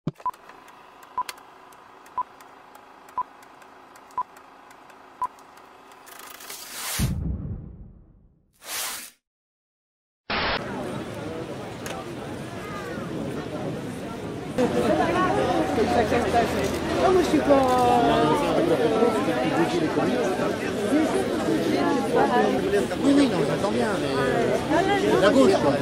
Non, moi je suis pas... Oui, oui, non, j'entends bien, mais la gauche, quoi.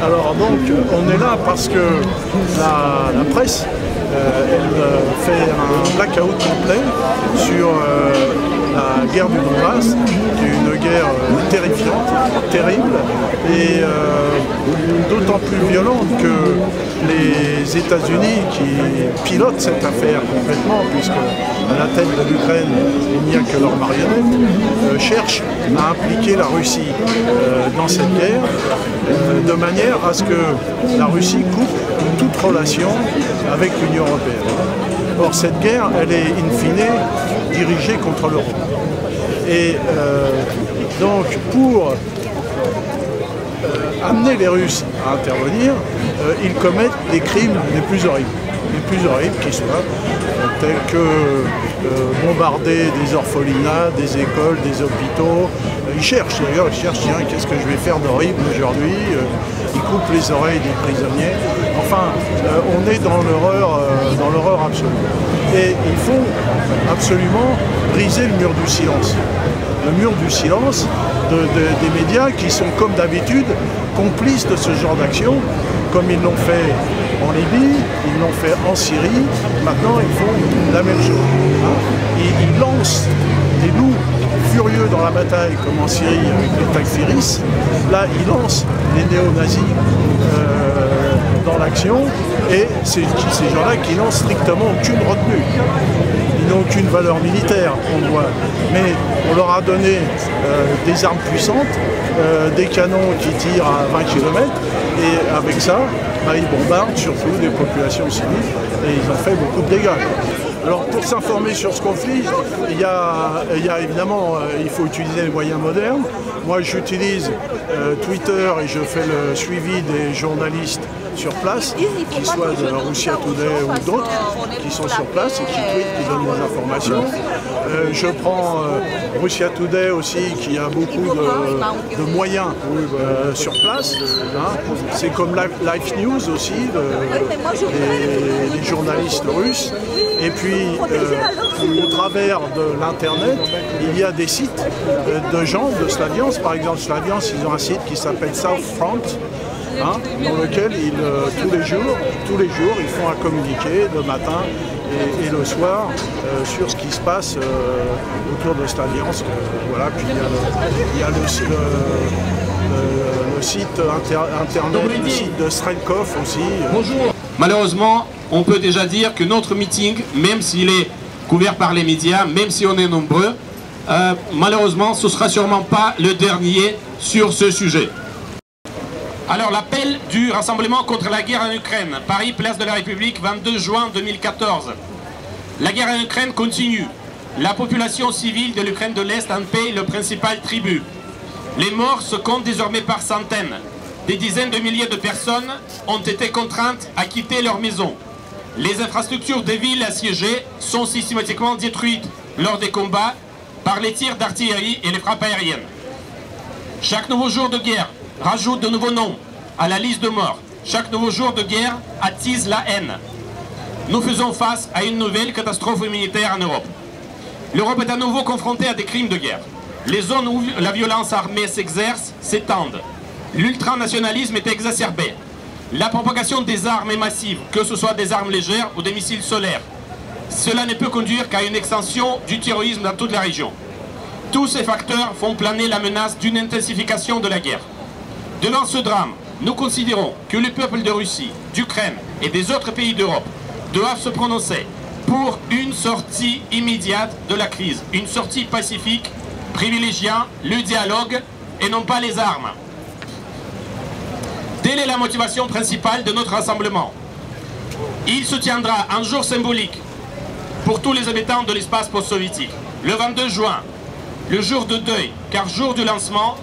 Alors donc on est là parce que la presse elle fait un blackout complet sur la guerre du Donbass, qui est une guerre terrifiante, terrible, et d'autant plus violente que les États-Unis qui pilotent cette affaire complètement, puisque à la tête de l'Ukraine il n'y a que leur marionnette, cherchent à impliquer la Russie dans cette guerre, de manière à ce que la Russie coupe toute relation avec l'Union européenne. Or cette guerre, elle est in fine dirigée contre l'Europe. Et donc pour amener les Russes à intervenir, ils commettent les crimes les plus horribles qui soient, tels que bombarder des orphelinats, des écoles, des hôpitaux. Ils cherchent, tiens, qu'est-ce que je vais faire d'horrible aujourd'hui? Ils coupent les oreilles des prisonniers. Enfin, on est dans l'horreur absolue. Et il faut absolument briser le mur du silence. Le mur du silence des médias qui sont, comme d'habitude, complices de ce genre d'action, comme ils l'ont fait en Libye, ils l'ont fait en Syrie, maintenant ils font la même chose. Ils lancent des loups furieux dans la bataille, comme en Syrie avec les Takfiris. Là, ils lancent les néo-nazis dans l'action, et c'est ces gens-là qui n'ont strictement aucune retenue. Ils n'ont aucune valeur militaire, on voit, mais on leur a donné des armes puissantes, des canons qui tirent à 20 km, et avec ça, ils bombardent surtout des populations civiles, et ils ont fait beaucoup de dégâts. Alors pour s'informer sur ce conflit, il y a évidemment, il faut utiliser les moyens modernes. Moi j'utilise Twitter et je fais le suivi des journalistes sur place, qu'ils soient de Russia Today ou d'autres, qui sont sur place et qui tweetent, qui donnent des informations. Je prends Russia Today aussi, qui a beaucoup de moyens sur place. C'est comme Life News aussi, les journalistes russes. Et puis, au travers de l'Internet, il y a des sites de gens de Slaviance. Par exemple, Slaviance, ils ont un site qui s'appelle South Front, dans lequel tous les jours, ils font un communiqué le matin et le soir sur ce qui se passe autour de Slaviance. Voilà. Puis il y a le site internet, le site de Strelkov aussi. Bonjour. Malheureusement, on peut déjà dire que notre meeting, même s'il est couvert par les médias, même si on est nombreux, malheureusement, ce ne sera sûrement pas le dernier sur ce sujet. Alors, l'appel du Rassemblement contre la guerre en Ukraine, Paris, place de la République, 22 juin 2014. La guerre en Ukraine continue. La population civile de l'Ukraine de l'Est en paie le principal tribut. Les morts se comptent désormais par centaines. Des dizaines de milliers de personnes ont été contraintes à quitter leur maison. Les infrastructures des villes assiégées sont systématiquement détruites lors des combats par les tirs d'artillerie et les frappes aériennes. Chaque nouveau jour de guerre rajoute de nouveaux noms à la liste de morts. Chaque nouveau jour de guerre attise la haine. Nous faisons face à une nouvelle catastrophe humanitaire en Europe. L'Europe est à nouveau confrontée à des crimes de guerre. Les zones où la violence armée s'exerce s'étendent. L'ultranationalisme est exacerbé. La propagation des armes est massive, que ce soit des armes légères ou des missiles solaires. Cela ne peut conduire qu'à une extension du terrorisme dans toute la région. Tous ces facteurs font planer la menace d'une intensification de la guerre. Devant ce drame, nous considérons que les peuples de Russie, d'Ukraine et des autres pays d'Europe doivent se prononcer pour une sortie immédiate de la crise, une sortie pacifique privilégiant le dialogue et non pas les armes. Telle est la motivation principale de notre rassemblement. Il se tiendra un jour symbolique pour tous les habitants de l'espace post-soviétique, le 22 juin, le jour de deuil, car jour du lancement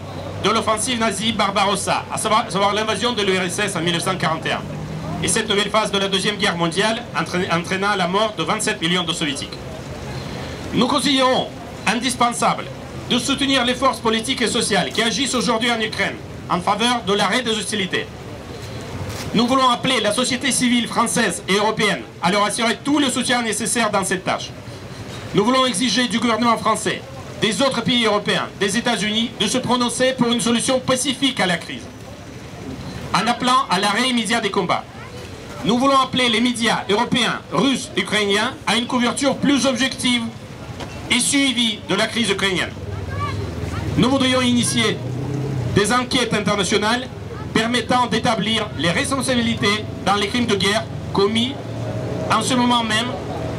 de l'offensive nazie Barbarossa, à savoir l'invasion de l'URSS en 1941. Et cette nouvelle phase de la Deuxième Guerre mondiale entraîna la mort de 27 millions de soviétiques. Nous considérons indispensable de soutenir les forces politiques et sociales qui agissent aujourd'hui en Ukraine en faveur de l'arrêt des hostilités. Nous voulons appeler la société civile française et européenne à leur assurer tout le soutien nécessaire dans cette tâche. Nous voulons exiger du gouvernement français, des autres pays européens, des États-Unis, de se prononcer pour une solution pacifique à la crise, en appelant à l'arrêt immédiat des combats. Nous voulons appeler les médias européens, russes, ukrainiens à une couverture plus objective et suivie de la crise ukrainienne. Nous voudrions initier des enquêtes internationales permettant d'établir les responsabilités dans les crimes de guerre commis en ce moment même,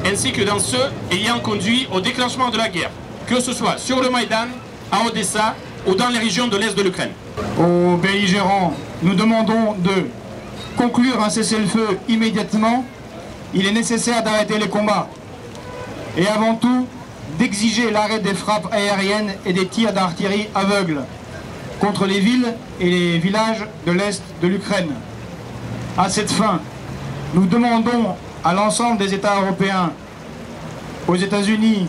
ainsi que dans ceux ayant conduit au déclenchement de la guerre, que ce soit sur le Maïdan, à Odessa ou dans les régions de l'Est de l'Ukraine. Aux belligérants, nous demandons de conclure un cessez-le-feu immédiatement. Il est nécessaire d'arrêter les combats. Et avant tout, d'exiger l'arrêt des frappes aériennes et des tirs d'artillerie aveugles contre les villes et les villages de l'Est de l'Ukraine. À cette fin, nous demandons à l'ensemble des États européens, aux États-Unis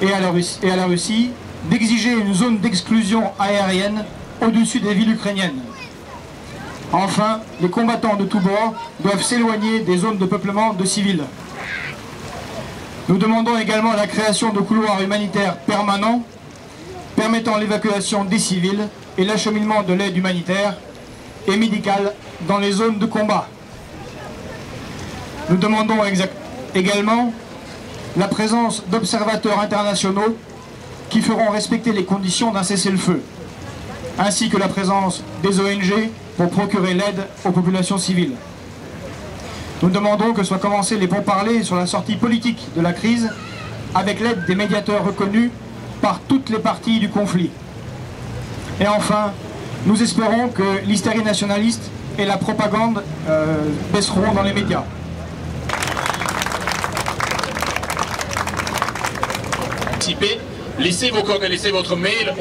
et à la Russie, d'exiger une zone d'exclusion aérienne au-dessus des villes ukrainiennes. Enfin, les combattants de tous bords doivent s'éloigner des zones de peuplement de civils. Nous demandons également la création de couloirs humanitaires permanents permettant l'évacuation des civils et l'acheminement de l'aide humanitaire et médicale dans les zones de combat. Nous demandons également la présence d'observateurs internationaux qui feront respecter les conditions d'un cessez-le-feu, ainsi que la présence des ONG pour procurer l'aide aux populations civiles. Nous demandons que soient commencés les pourparlers sur la sortie politique de la crise avec l'aide des médiateurs reconnus par toutes les parties du conflit. Et enfin, nous espérons que l'hystérie nationaliste et la propagande baisseront dans les médias. Laissez vos coordonnées, laissez votre mail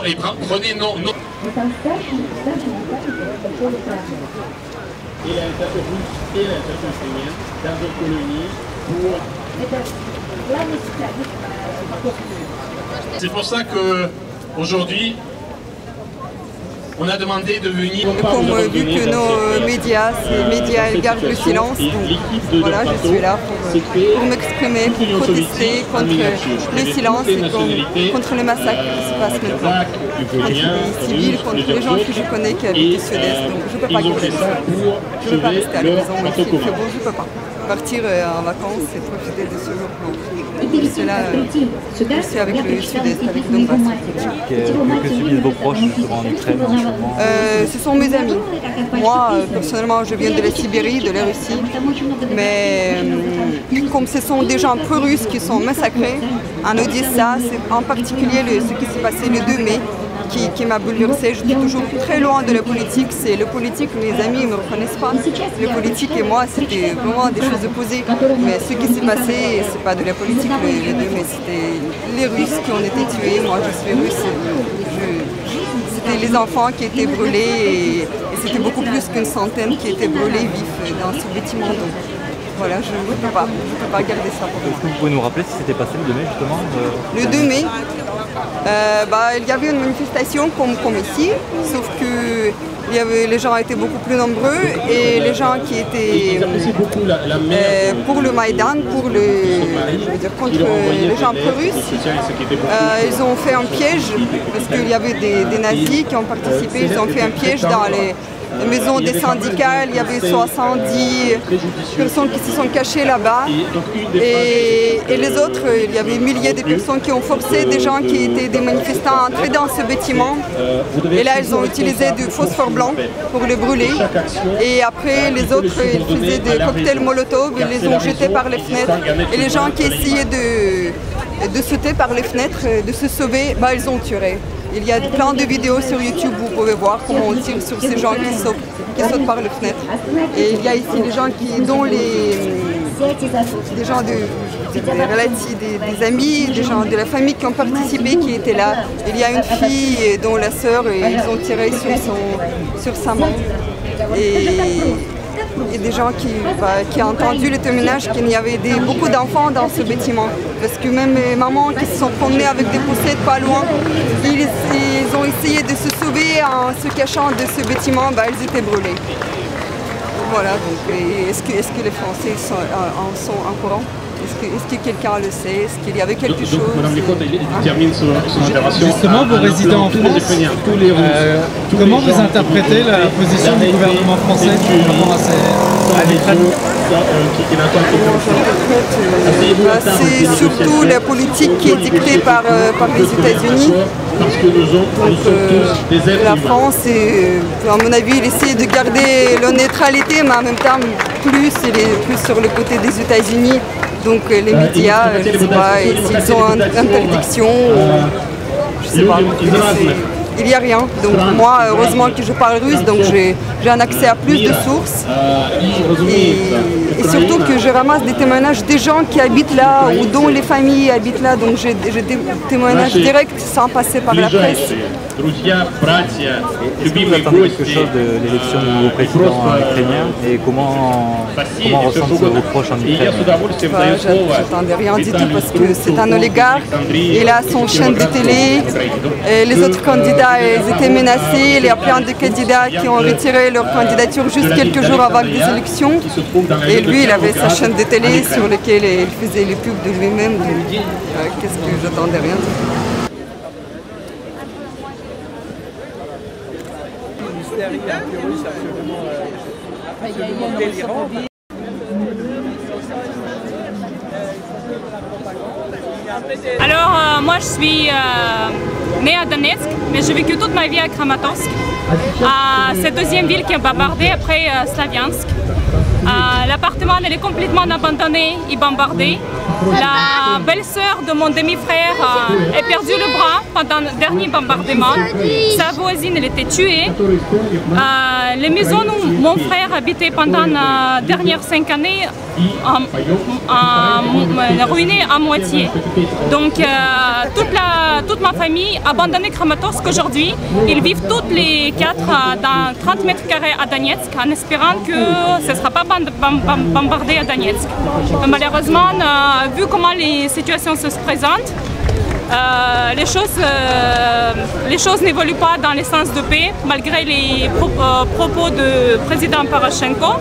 et prenez nos... Et l'interface russe et l'interface ukrainienne dans une colonie pour... C'est pour ça qu'aujourd'hui, on a demandé de venir... Comme vu que nos médias gardent le silence, donc voilà, je suis là pour m'exprimer, pour protester contre le silence et contre le massacre qui se passe maintenant. Contre les civils, contre les gens que je connais qui habitent au sud-est, donc je ne peux pas quitter ça. Je ne peux pas rester à la maison, même s'il fait beau, je ne peux pas. Partir en vacances et profiter de ce jour. Je suis là, je suis avec le sud-est, avec Donbass. Que subissent vos proches justement en Ukraine en ce moment? Ce sont mes amis. Moi, personnellement, je viens de la Sibérie, de la Russie. Mais comme ce sont des gens pro-russes qui sont massacrés, en Odessa, c'est en particulier ce qui s'est passé le 2 mai, qui m'a bouleversée. J'étais toujours très loin de la politique. C'est le politique, mes amis ne me reconnaissent pas. Le politique et moi, c'était vraiment des choses opposées. Mais ce qui s'est passé, c'est pas de la politique le 2 mai, c'était les Russes qui ont été tués. Moi, je suis russe. C'était les enfants qui étaient brûlés et c'était beaucoup plus qu'une centaine qui étaient brûlés vifs dans ce bâtiment. Donc, voilà, je ne peux pas garder ça pour moi. Est-ce que vous pouvez nous rappeler si c'était passé le 2 mai justement Le 2 mai, il y avait une manifestation comme ici, sauf que les gens étaient beaucoup plus nombreux et les gens qui étaient pour le Maïdan, contre les gens pro-russes, ils ont fait un piège parce qu'il y avait des nazis qui ont participé, ils ont fait un piège maison des syndicats, il y avait 70 personnes qui se sont cachées là-bas. Et les autres, il y avait milliers de personnes qui ont forcé des gens qui étaient des manifestants à entrer dans ce bâtiment. Et là, ils ont utilisé du phosphore blanc pour les brûler. Et après, les autres, ils faisaient des cocktails Molotov, ils les ont jetés par les fenêtres. Et les gens qui essayaient de sauter par les fenêtres, de se sauver, bah, ils ont tué. Il y a plein de vidéos sur YouTube, vous pouvez voir comment on tire sur ces gens qui sautent par les fenêtres. Et il y a ici des gens des gens des relatifs, des amis, des gens de la famille qui ont participé, qui étaient là. Il y a une fille dont la sœur, ils ont tiré sur sa main. Et des gens qui ont entendu le témoignage qu'il y avait beaucoup d'enfants dans ce bâtiment. Parce que même les mamans qui se sont promenées avec des poussettes pas loin, ils ont essayé de se sauver en se cachant de ce bâtiment, bah, ils étaient brûlés. Voilà, donc est-ce que les Français en sont au courant? Est-ce que quelqu'un le sait? Est-ce qu'il y avait quelque chose? Madame Licotte, il termine son intervention. Justement, vous résidez en France. Comment vous interprétez la position du gouvernement français par rapport à l'Ukraine? C'est surtout la politique qui est dictée par les États-Unis. La France, à mon avis, il essaie de garder la neutralité, mais en même temps, il est plus sur le côté des États-Unis. Donc les médias, je ne sais pas, s'ils ont une interdiction, je ne sais pas. Il n'y a rien. Donc moi, heureusement que je parle russe, donc j'ai un accès à plus de sources. Et surtout que je ramasse des témoignages des gens qui habitent là ou dont les familles habitent là. Donc j'ai des témoignages directs sans passer par la presse. Est-ce que vous attendez quelque chose de l'élection du nouveau président ukrainien et comment ressentent vos proches en Ukraine? Je n'attendais rien du tout parce que c'est un oligarque. Il a son chaîne de télé. Et les autres candidats ils étaient menacés. Il y a plein de candidats qui ont retiré leur candidature juste quelques jours avant les élections. Et lui, il avait sa chaîne de télé sur laquelle il faisait les pubs de lui-même. Qu'est-ce que j'attendais rien du tout. Alors, moi je suis née à Donetsk, mais j'ai vécu toute ma vie à Kramatorsk, cette deuxième ville qui est bombardée après Slaviansk. L'appartement est complètement abandonné et bombardé. La belle-sœur de mon demi-frère a perdu le bras pendant le dernier bombardement. Sa voisine elle était tuée. Les maisons où mon frère habitait pendant les dernières 5 années ruinées à moitié. Donc toute ma famille a abandonné Kramatorsk aujourd'hui. Ils vivent toutes les 4 dans 30 mètres carrés à Donetsk en espérant que ce ne sera pas bombardé à Donetsk. Malheureusement, vu comment les situations se présentent, les choses n'évoluent pas dans le sens de paix, malgré les propos du président Poroshenko.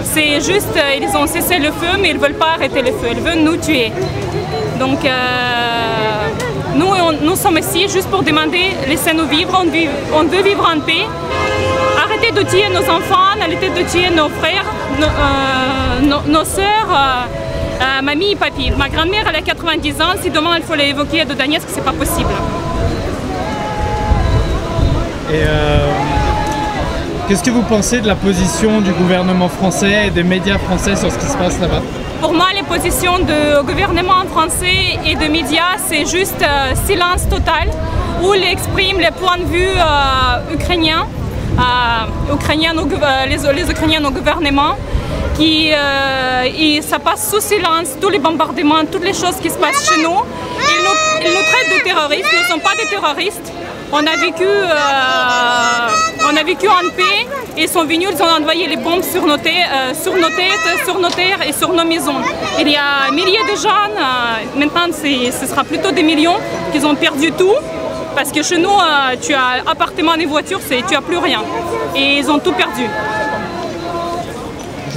C'est juste, ils ont cessé le feu, mais ils ne veulent pas arrêter le feu, ils veulent nous tuer. Donc, nous sommes ici juste pour demander, laissez-nous vivre, on veut vivre en paix. Arrêtez de tuer nos enfants, arrêtez de tuer nos frères, nos sœurs, mamie et papy. Ma grand-mère, elle a 90 ans, si demain il faut l'évacuer de Donetsk, c'est pas possible. Et qu'est-ce que vous pensez de la position du gouvernement français et des médias français sur ce qui se passe là-bas? Pour moi, les positions du gouvernement français et des médias, c'est juste silence total, où ils expriment les points de vue ukrainiens. Les Ukrainiens au gouvernement, ça passe sous silence tous les bombardements, toutes les choses qui se passent chez nous. Ils nous traitent de terroristes, nous ne sommes pas des terroristes. On a vécu en paix, ils sont venus, ils ont envoyé les bombes sur nos têtes, sur nos terres et sur nos maisons. Il y a milliers de jeunes, maintenant ce sera plutôt des millions, qui ont perdu tout. Parce que chez nous, tu as appartement et voiture, tu n'as plus rien. Et ils ont tout perdu.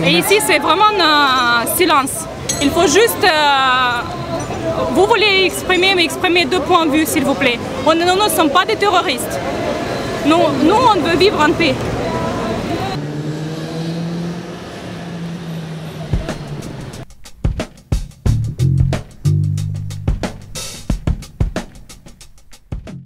Et ici, c'est vraiment un silence. Il faut juste... vous voulez exprimer, mais exprimez 2 points de vue, s'il vous plaît. Nous ne sommes pas des terroristes. Nous, on veut vivre en paix.